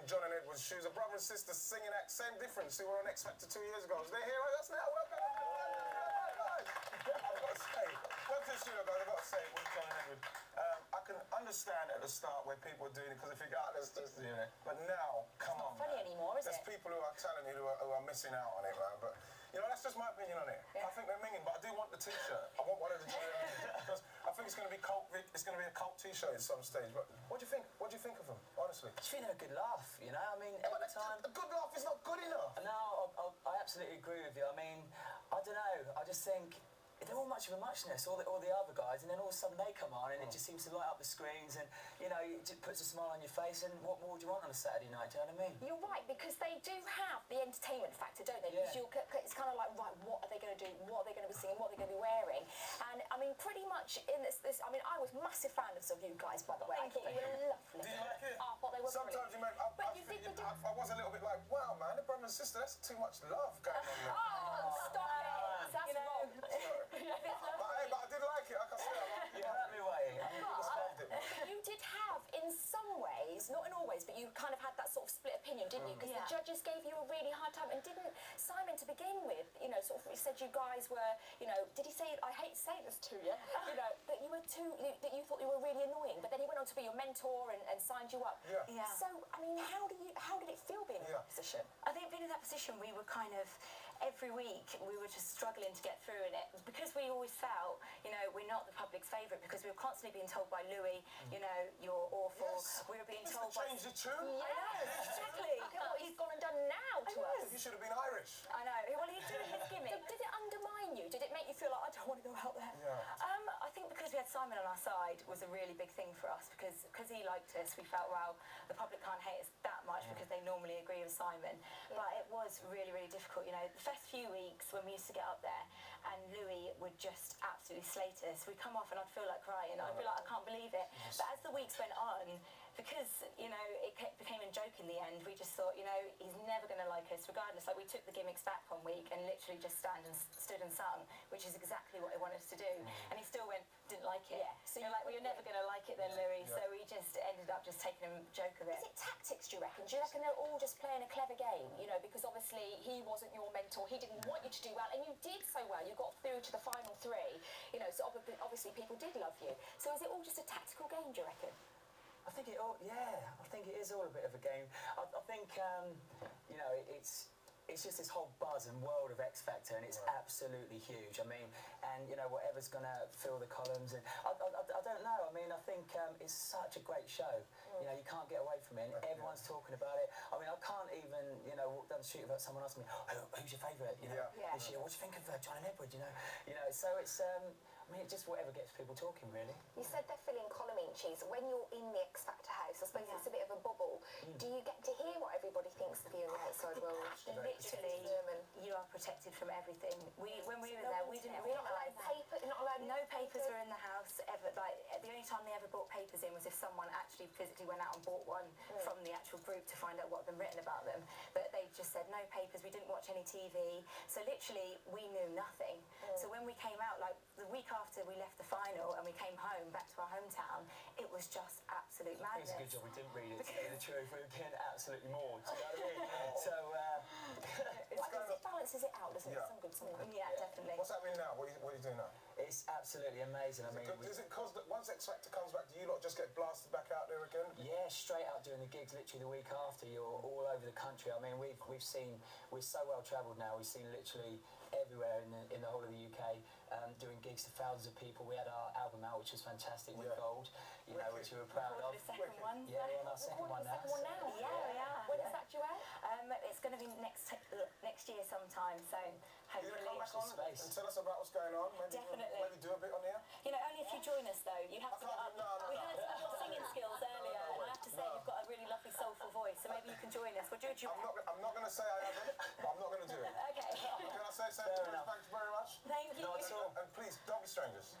John and Edward's shoes. A brother and sister singing act, same difference. See, we were on X Factor 2 years ago. They're here with us now. Welcome. I've got to say, welcome to the studio, guys. I've got to say, with John and Edward, I can understand at the start where people are doing it because they think, oh, there's you know. But now, come on, funny anymore, is it? There's people who are telling me who are missing out on it, man. But you know, that's just my opinion on it. Yeah. I think they're minging, but I do want the T-shirt. I want one of the because I think it's going to be cult. It's going to be a cult T-shirt at some stage. But what do you think? What do you think of them, honestly? I just think they're a good laugh, you know. I mean, every time. A good laugh is not good enough. No, I absolutely agree with you. I mean, I don't know. I just think they're all much of a muchness, all the other guys, and then all of a sudden they come on, and it just seems to light up the screens, and you know, it just puts a smile on your face. And what more do you want on a Saturday night? Do you know what I mean? You're right, because they do have the entertainment factor, don't they? Yeah. Because it's kind of like, right, what are they going to do? What are they going to be singing? What are they going to be wearing? And I mean, pretty much in this, I mean, I was massive fans of you guys, by the way. I thought you were lovely. Do you like it? I thought they were Sometimes brilliant. you make. I was a little bit like, wow, man, the brother and sister, that's too much love going on there. Oh, stop it! That's wrong. But I did like it, like I said. Yeah, let me wait. You did have, in some ways, not in all ways, but you kind of had that sort of split opinion, didn't you? Because the judges gave you a really hard time, and didn't Simon, to begin with, you know, sort of said you guys were, you know, did he say, I hate to say this to you, you know, that you were that you thought you were really annoying, but then he went on to be your mentor and signed you up. Yeah. So, I mean, how did it feel being in that position? I think being in that position, we were kind of, every week, we were just struggling to get through in it, because we always felt, you know, we're not the public's favourite, because we were constantly being told by Louis, you know, you're awful. Yes. We were being told by... Change the tune. Yes, exactly. Look at what he's gone and done now to us. You should have been Irish. I know. Well, he's doing his gimmick. Did it undermine you? Did it make you feel like, I don't want to go out there? Yeah. I think because we had Simon on our side was a really big thing for us, because he liked us, we felt, well, the public can't hate us that much because they normally agree with Simon. But it was really, really difficult. You know, the first few weeks when we used to get up there and Louis would just absolutely slate us, we'd come off and I'd feel like crying. I'd be like, I can't believe it. But as the weeks went on, because, you know, it became a joke in the end, we just thought, you know, he's never going to like us regardless. Like, we took the gimmicks back one week and literally just stood and sung, which is exactly what he wanted us to do. And he still didn't like it. Yeah. So you're like, well, you're never going to like it then, Louis. So we just ended up just taking a joke of it. Is it tactics, do you reckon? Do you reckon they're all just playing a clever game? You know, because obviously he wasn't your mentor, he didn't want you to do well, and you did so well. You got through to the final three. You know, so obviously people did love you. So is it all just a tactical game, do you reckon? I think it all, I think it is all a bit of a game. I think, you know, it's just this whole buzz and world of X Factor, and it's absolutely huge. I mean, and you know, whatever's going to fill the columns, and I don't know. I mean, I think it's such a great show. You know, you can't get away from it. And everyone's talking about it. I mean, I can't even, you know, walk down the street without someone asking me, who's your favourite? You know, this year. What do you think of John and Edward? You know. So it's. I mean, it's just whatever gets people talking, really. You said they're filling column inches. When you're in the X Factor house, I suppose it's a bit of a bubble. Do you get to hear what everybody thinks of you in the outside world? Literally, you are protected from everything. When we were there, we didn't You're not realise allowed paper. You're not allowed. No papers were in the house ever. Like, the only time they ever brought papers in was if someone actually physically went out and bought one from the actual group to find out what had been written about them. But they just said no papers. We didn't watch any TV. So literally, we knew nothing. So when we came out, like the week after we left the final and we came home back to our hometown, it was just absolute madness. It's a good job we didn't read it, to tell you the truth. We were getting absolutely more. Do you know what I mean? So, it balances it out, doesn't it? Some good, some good. Yeah, definitely. What's happening now? What are you doing now? It's absolutely amazing. I mean, is it because once X Factor comes back, do you not just get blasted back out there again? Yeah, straight out doing the gigs. Literally the week after, you're all over the country. I mean, we're so well travelled now. We've seen literally everywhere in the whole of the UK, doing gigs to thousands of people. We had our album out, which was fantastic, with Gold, you know, which we were proud of. The second one. Yeah, we're on our second one now. Yeah, we are. When is that due out? It's going to be next year sometime, so hopefully. You're going to come back on and tell us about what's going on? Definitely. Maybe do a bit on here? You know, only if you join us, though. You have to get up. We heard your singing skills earlier, and I have to say you've got a really lovely, soulful voice, so maybe you can join us. We'll do a duet. I'm not going to say I haven't, but I'm not going to do it. Okay. Can I say something? Thanks very much. Thank you. And please, don't be strangers.